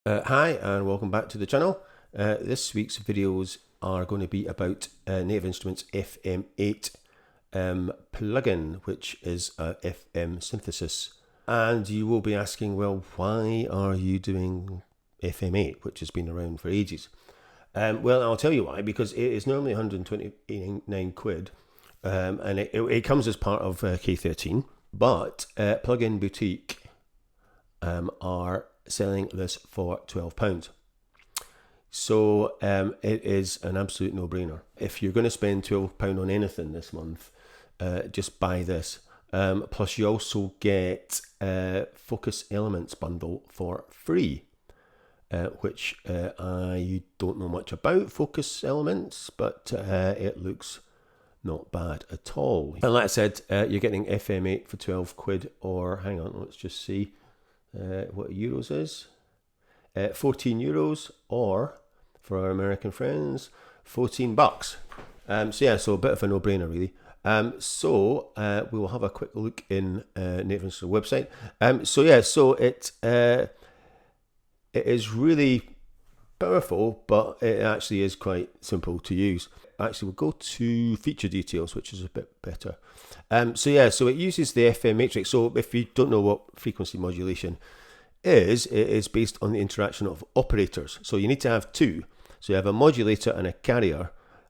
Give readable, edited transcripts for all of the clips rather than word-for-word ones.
Hi and welcome back to the channel. This week's videos are going to be about Native Instruments FM8 plugin, which is a FM synthesis. And you will be asking, well, why are you doing FM8, which has been around for ages? Well, I'll tell you why, because it is normally 129 quid, and it comes as part of K13, but Plugin Boutique are selling this for £12. So it is an absolute no-brainer. If you're going to spend £12 on anything this month, just buy this. Plus you also get Focus Elements bundle for free, which I don't know much about Focus Elements, but it looks not bad at all. And like I said, you're getting FM8 for 12 quid, or hang on, let's just see what euros is. 14 euros, or for our American friends, $14. So a bit of a no-brainer really. We will have a quick look in Native Instruments website. It is really powerful, but it actually is quite simple to use. Actually, we'll go to feature details, which is a bit better. So it uses the FM matrix. So if you don't know what frequency modulation is, it is based on the interaction of operators. So you need to have two. So you have a modulator and a carrier,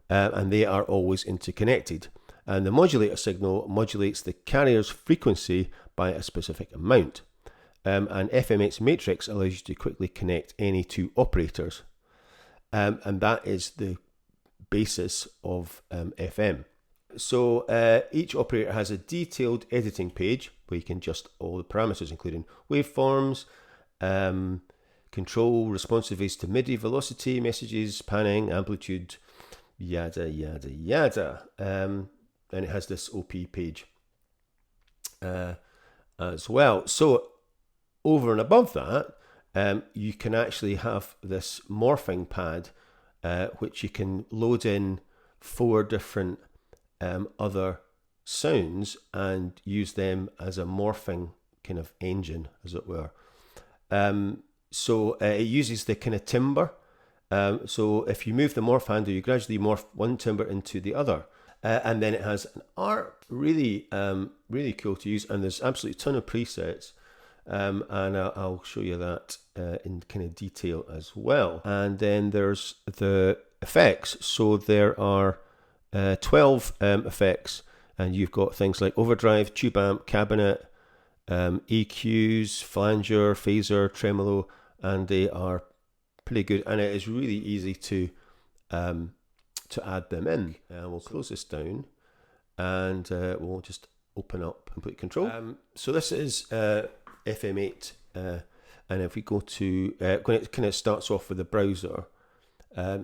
and they are always interconnected. And the modulator signal modulates the carrier's frequency by a specific amount. And FM8's matrix allows you to quickly connect any two operators. And that is the basis of FM. So each operator has a detailed editing page where you can adjust all the parameters, including waveforms, control responsiveness to MIDI, velocity, messages, panning, amplitude, yada yada yada. And it has this OP page as well. So over and above that, you can actually have this morphing pad, which you can load in 4 different other sounds and use them as a morphing kind of engine, as it were. It uses the kind of timbre. So if you move the morph handle, you gradually morph one timbre into the other. And then it has an Arp, really cool to use, and there's absolutely a ton of presets. And I'll show you that in kind of detail as well. And then there's the effects. So there are 12 effects, and you've got things like overdrive, tube amp, cabinet, EQs, flanger, phaser, tremolo, and they are pretty good. And it is really easy to add them in. We'll close this down, and we'll just open up complete control. So this is FM8, and if we go to when it kind of starts off with the browser,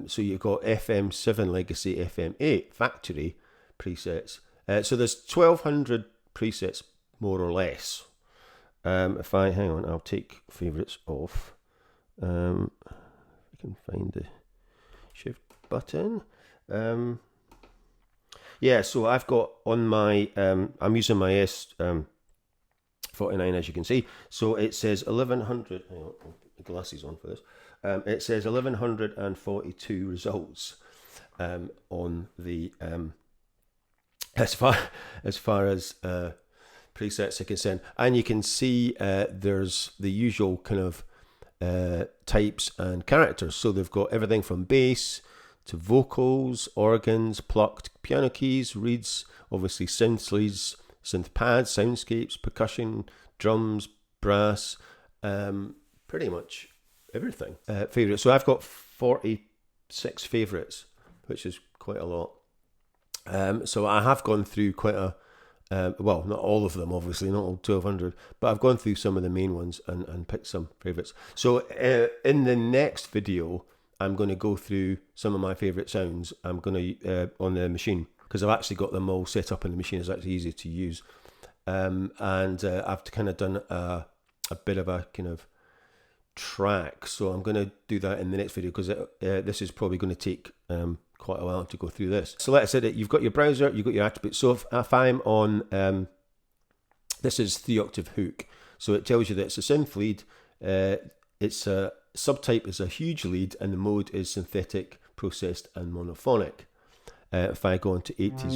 so you've got FM7 legacy, FM8 factory presets. So there's 1200 presets more or less. If I hang on, I'll take favorites off. I can find the shift button. So I've got on my I'm using my S49, as you can see. So it says 1100. Hang on, I'll put the glasses on for this. It says 1142 results on the as far as presets are concerned, and you can see there's the usual kind of types and characters. So they've got everything from bass to vocals, organs, plucked piano keys, reeds, obviously synth leads, synth pads, soundscapes, percussion, drums, brass, pretty much everything. Favorites. So I've got 46 favorites, which is quite a lot. So I have gone through quite a well, not all of them, obviously, not all 1200, but I've gone through some of the main ones and picked some favorites. So in the next video, I'm going to go through some of my favorite sounds. I'm going to on the machine, because I've actually got them all set up in the machine. It's actually easy to use, and I've kind of done a bit of a kind of track. So I'm going to do that in the next video, because this is probably going to take quite a while to go through this. So like I said, you've got your browser, you've got your attributes. So if I'm on, this is 3-octave hook. So it tells you that it's a synth lead. it's a subtype is a huge lead, and the mode is synthetic, processed, and monophonic. If I go into 80s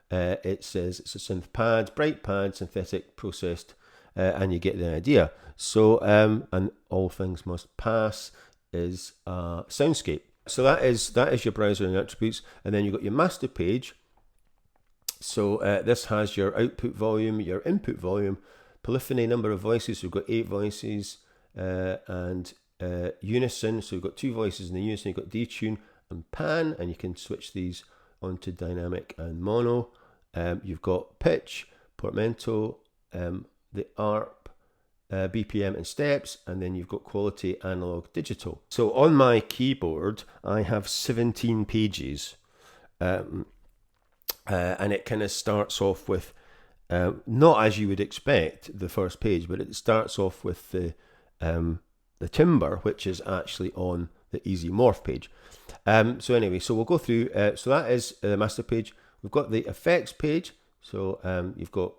pad, it says it's a synth pad, bright pad, synthetic, processed, and you get the idea. So, and all things must pass is a soundscape. So that is your browser and attributes, and then you've got your master page. So this has your output volume, your input volume, polyphony, number of voices. So we've got 8 voices, and unison. So we've got 2 voices in the unison. You've got detune and pan, and you can switch these onto dynamic and mono. You've got pitch, portamento, the Arp, BPM and steps, and then you've got quality, analog, digital. So on my keyboard, I have 17 pages, and it kind of starts off with, not as you would expect, the first page, but it starts off with the timbre, which is actually on the Easy Morph page. So anyway, so we'll go through. So that is the master page. We've got the effects page. So you've got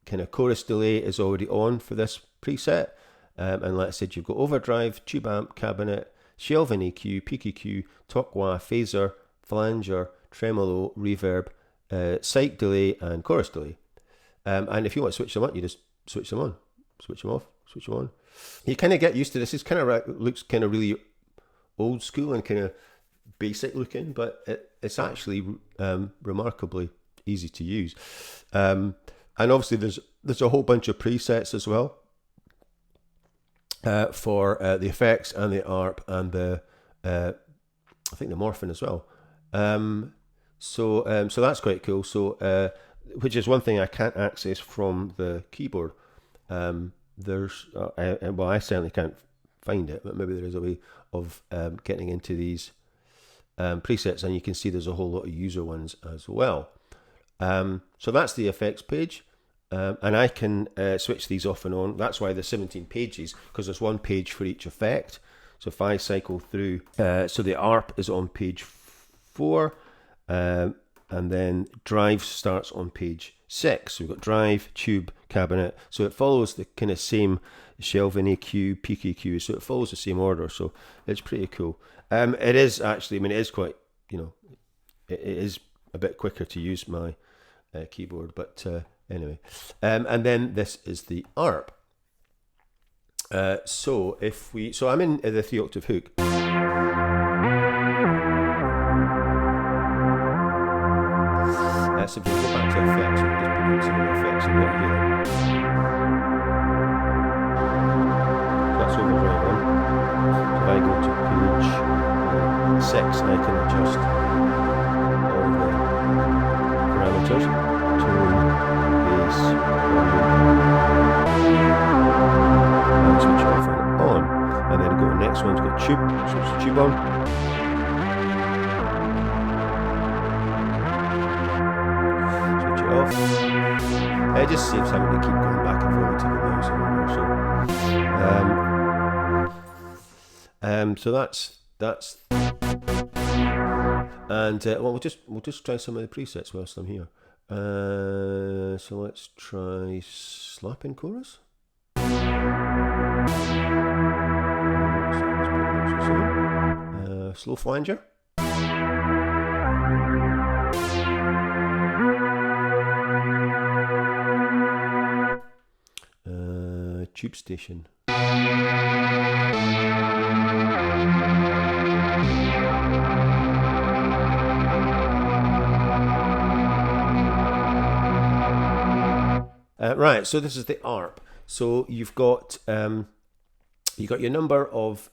kind of chorus delay is already on for this preset. And like I said, you've got overdrive, tube amp, cabinet, shelving EQ, peak EQ, talk wah, phaser, flanger, tremolo, reverb, psych delay, and chorus delay. And if you want to switch them on, you just switch them on, switch them off, switch them on. You kind of get used to this. It's kind of looks kind of really old school and kind of basic looking, but it's actually remarkably easy to use. And obviously there's a whole bunch of presets as well for the effects and the Arp and the I think the Morphin as well. So that's quite cool. So which is one thing I can't access from the keyboard. There's well, I certainly can't find it, but maybe there is a way of getting into these presets, and you can see there's a whole lot of user ones as well. So that's the effects page, and I can switch these off and on. That's why there's 17 pages, because there's one page for each effect. So if I cycle through, so the Arp is on page 4, and then drive starts on page 6. So we've got drive, tube, cabinet. So it follows the kind of same shelving EQ, peak EQ. So it follows the same order. So it's pretty cool. It is actually, I mean, it is quite, it is a bit quicker to use my keyboard. But anyway, and then this is the Arp. So I'm in the 3-octave hook. So if we go back to effects, we'll just put in some of the effects and what here. That's overdrive on. So if I go to page 6, I can adjust all the parameters. Tone, bass, and switch off and on. And then go to the next one, it's got tube, switch the tube on. It just saves having to keep going back and forward to the mouse and so that's and well, we'll just try some of the presets whilst I'm here. So let's try slapping chorus. Slow flanger. Tube station. Right, so this is the Arp. So you've got your number of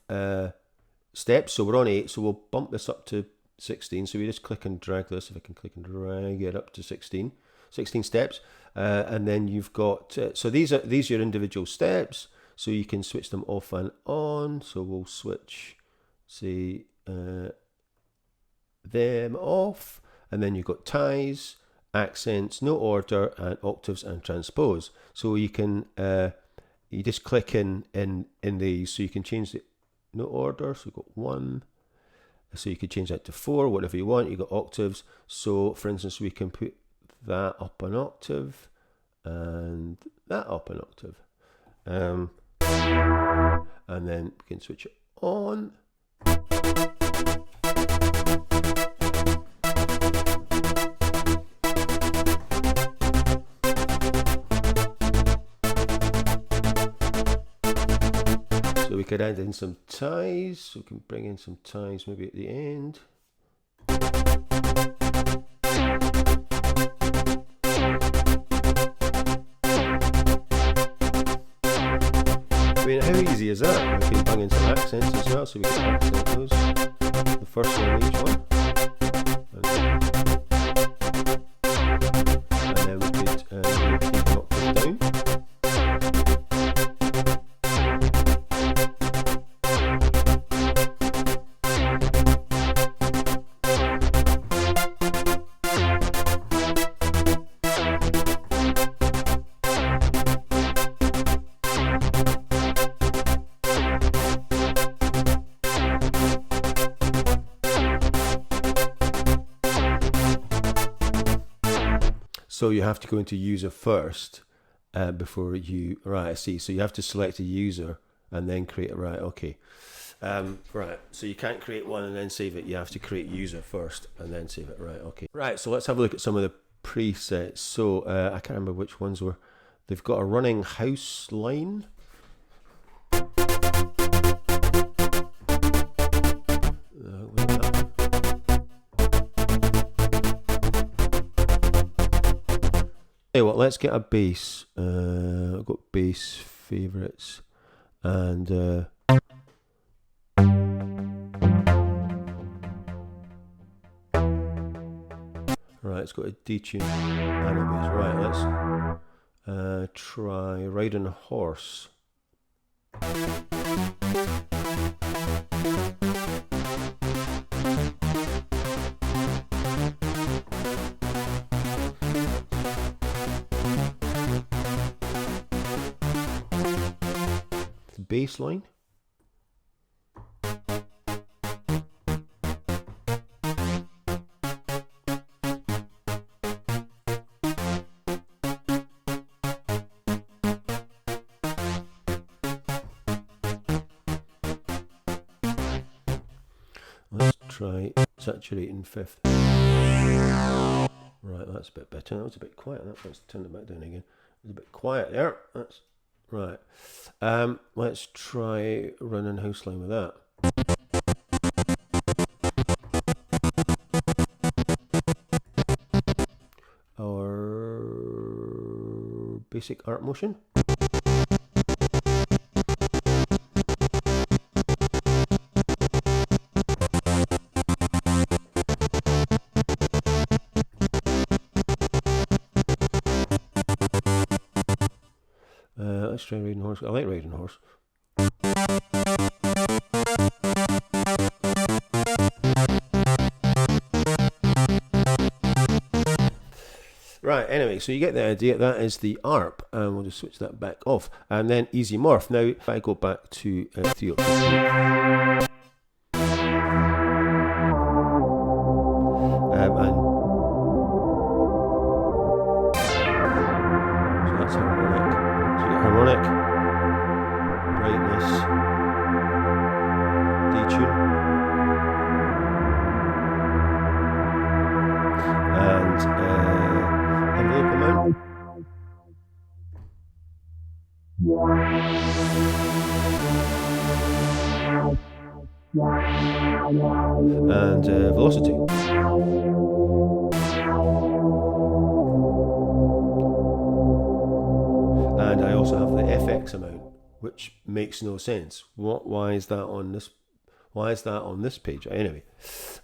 steps. So we're on 8. So we'll bump this up to 16. So we just click and drag this. If I can click and drag it up to 16 steps. And then you've got so these are your individual steps, so you can switch them off and on. So we'll switch, say, them off, and then you've got ties, accents, no order, and octaves and transpose. So you can you just click in these, so you can change the no order. So we've got 1. So you could change that to 4, whatever you want. You've got octaves. So for instance, we can put that up an octave and that up an octave. and then we can switch it on. So we could add in some ties, so we can bring in some ties maybe at the end. I mean, how easy is that? We can bring in some accents as well, so we can accent those. The first one on each one. And then we could take an octave down. So you have to go into user first before you, right, I see. So you have to select a user and then create it, right, okay. Right, so you can't create one and then save it. You have to create user first and then save it, right, okay. Right, so let's have a look at some of the presets. So I can't remember which ones were. They've got a running house line. Hey, well, let's get a bass. I've got bass favorites, and right, it's got a detune and a bass. Right, let's try riding a horse. Bass line. Let's try saturating fifth. Right, that's a bit better. That was a bit quiet. Let's turn it back down again. It was a bit quiet there. That's right. Let's try running house line with that. Our basic arp motion. Let's try riding horse. I like riding horse. Right, anyway, so you get the idea. That is the ARP, and we'll just switch that back off. And then easy morph. Now, if I go back to 3 so that's harmonic. So you get harmonic, brightness, detune, and envelope amount. And velocity. And I also have the FX amount, which makes no sense. Why is that on this? Why is that on this page? Anyway,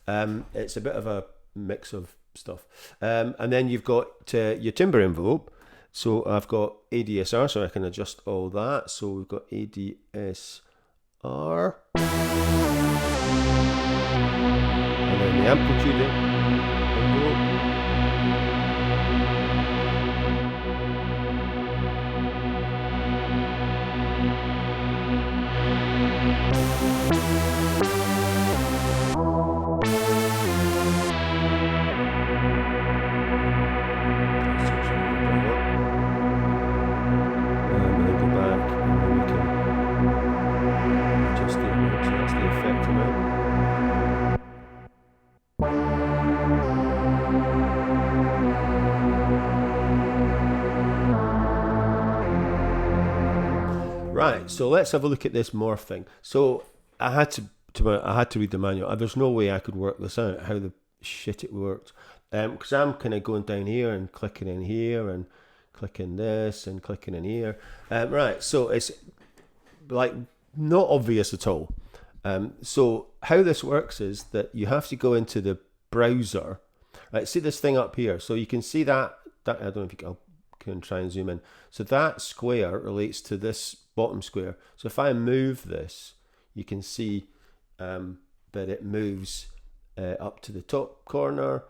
it's a bit of a mix of stuff. And then you've got your timbre envelope. So I've got ADSR, so I can adjust all that. So we've got ADSR. And then the amplitude envelope. And then go back, and then we can Right, so let's have a look at this morph thing. So I had to read the manual. There's no way I could work this out, how the shit it worked. Because I'm kind of going down here and clicking in here and clicking this and clicking in here. Right, so it's like not obvious at all. So how this works is that you have to go into the browser. Right, see this thing up here. So you can see that I don't know if I can try and zoom in. So that square relates to this bottom square. So if I move this, you can see that it moves up to the top corner,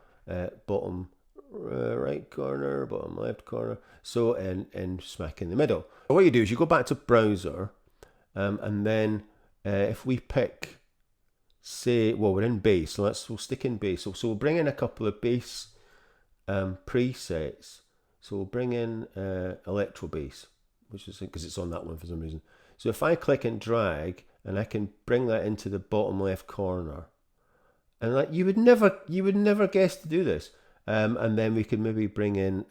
bottom right corner, bottom left corner, so and smack in the middle. So what you do is you go back to browser, and then if we pick, say, well, we're in bass, so we'll stick in bass. So we'll bring in a couple of bass presets. So we'll bring in electro bass, which is because it's on that one for some reason. So if I click and drag, and I can bring that into the bottom left corner, and like you would never guess to do this. And then we can maybe bring in,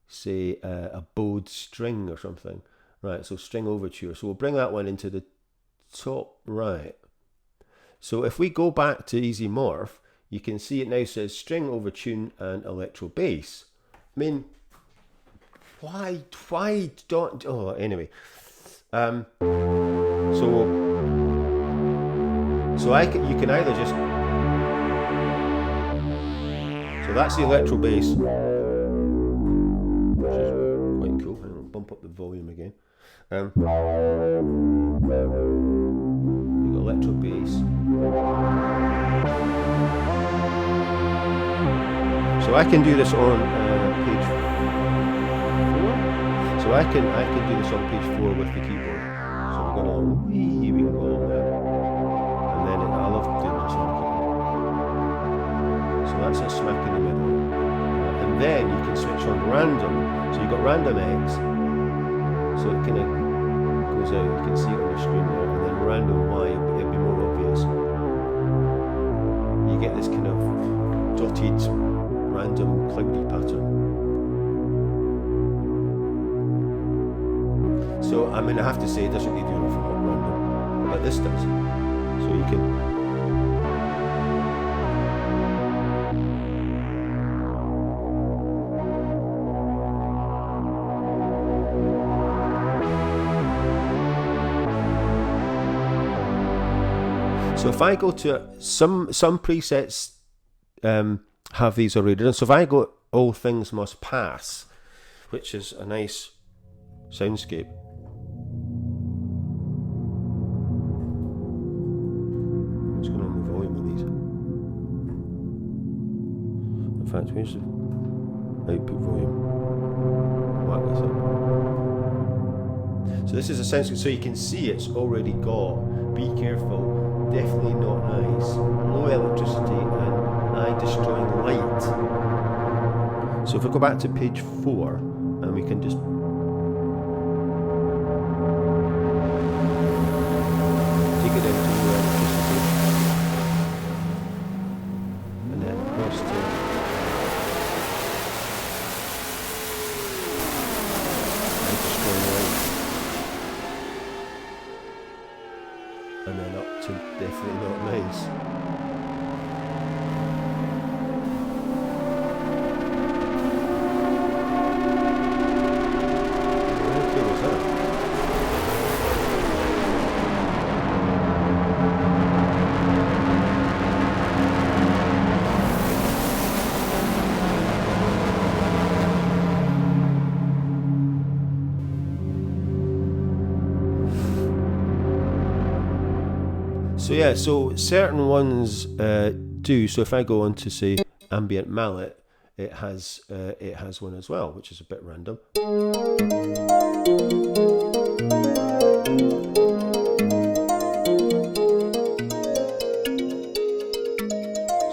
say, a bowed string or something. Right, so string overture. So we'll bring that one into the top right. So if we go back to Easy Morph, you can see it now says string overtune and electro bass. I mean, why don't, oh, anyway. So you can either just, so that's the electro bass, which is quite cool. I'll bump up the volume again. We've got electro bass. So I can do this on page 4. So I can do this on page 4 with the keyboard. So we're going on, we can go along there. And then I love doing this on the keyboard. So that's a smack in the middle. And then you can switch on random. So you've got random X. So it kind of goes out, you can see it on the screen there. And then random Y, it'll be more obvious. You get this kind of dotted, random, cloudy pattern. So, I mean, I have to say, it doesn't really do an awful lot random, but this does. So you can... So if I go to some presets have these already done. So if I go All Things Must Pass, which is a nice soundscape. What's going on with the volume of these? In fact, where's the output volume? Whack this up. So this is a soundscape, so you can see it's already got, be careful, definitely not nice, low electricity and eye destroying light. So if we go back to page 4 and we can just take it into low electricity and then across to eye destroying light and then up to definitely not nice. So yeah, so certain ones do. So if I go on to say ambient mallet, it has one as well, which is a bit random. So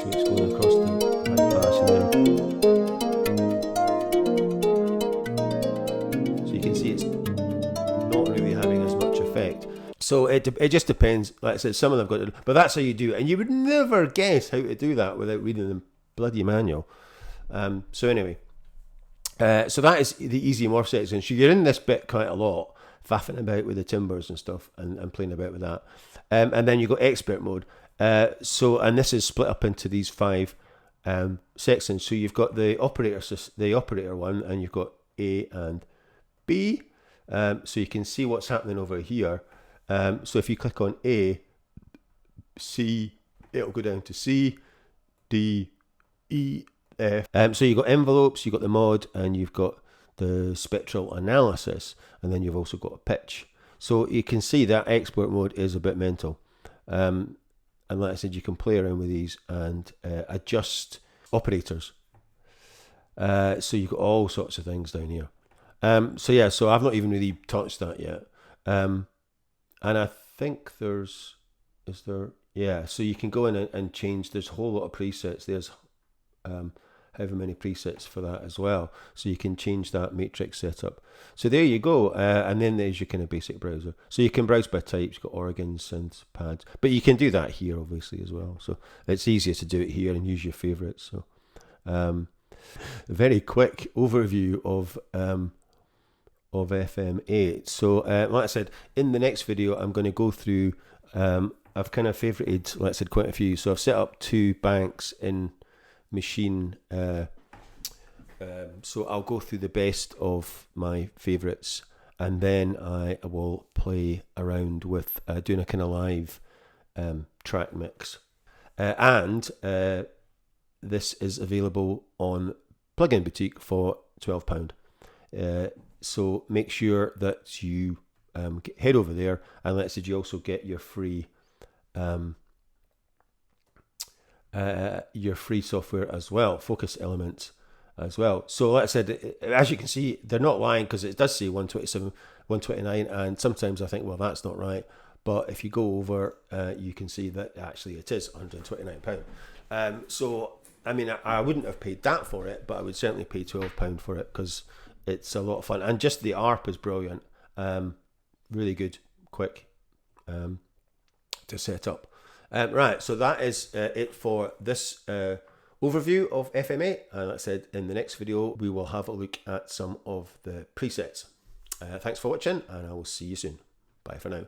it's going across the high pass and then. So you can see it's not really having as much effect. So it just depends. Like I said, some of them have got to, but that's how you do it. And you would never guess how to do that without reading the bloody manual. So anyway, so that is the Easy Morph section. So you're in this bit quite a lot. faffing about with the timbers and stuff and playing about with that. And then you've got expert mode. And this is split up into these 5 sections. So you've got the operator one, and you've got A and B. So you can see what's happening over here. So if you click on A, C, it'll go down to C, D, E, F. So you've got envelopes, you've got the mod, and you've got the spectral analysis, and then you've also got a pitch. So you can see that export mode is a bit mental. And like I said, you can play around with these and adjust operators. So you've got all sorts of things down here. So I've not even really touched that yet. And I think so you can go in and change. There's a whole lot of presets. There's however many presets for that as well. So you can change that matrix setup. So there you go. And then there's your kind of basic browser. So you can browse by types, you've got organs, synths, pads. But you can do that here, obviously, as well. So it's easier to do it here and use your favorites. So a very quick overview of FM8. So like I said, in the next video, I'm going to go through, I've kind of favorited, like I said, quite a few. So I've set up 2 banks in Machine. So I'll go through the best of my favorites, and then I will play around with doing a kind of live track mix. And this is available on Plugin Boutique for £12. So make sure that you head over there, and let's say you also get your free software as well, Focus Elements as well. So like I said, as you can see, they're not lying, because it does say 127, 129, and sometimes I think, well, that's not right. But if you go over, you can see that actually it is £129. So I mean, I wouldn't have paid that for it, but I would certainly pay £12 for it, because it's a lot of fun, and just the ARP is brilliant. Really good, quick to set up. Right, so that is it for this overview of FM8. And like I said, in the next video, we will have a look at some of the presets. Thanks for watching, and I will see you soon. Bye for now.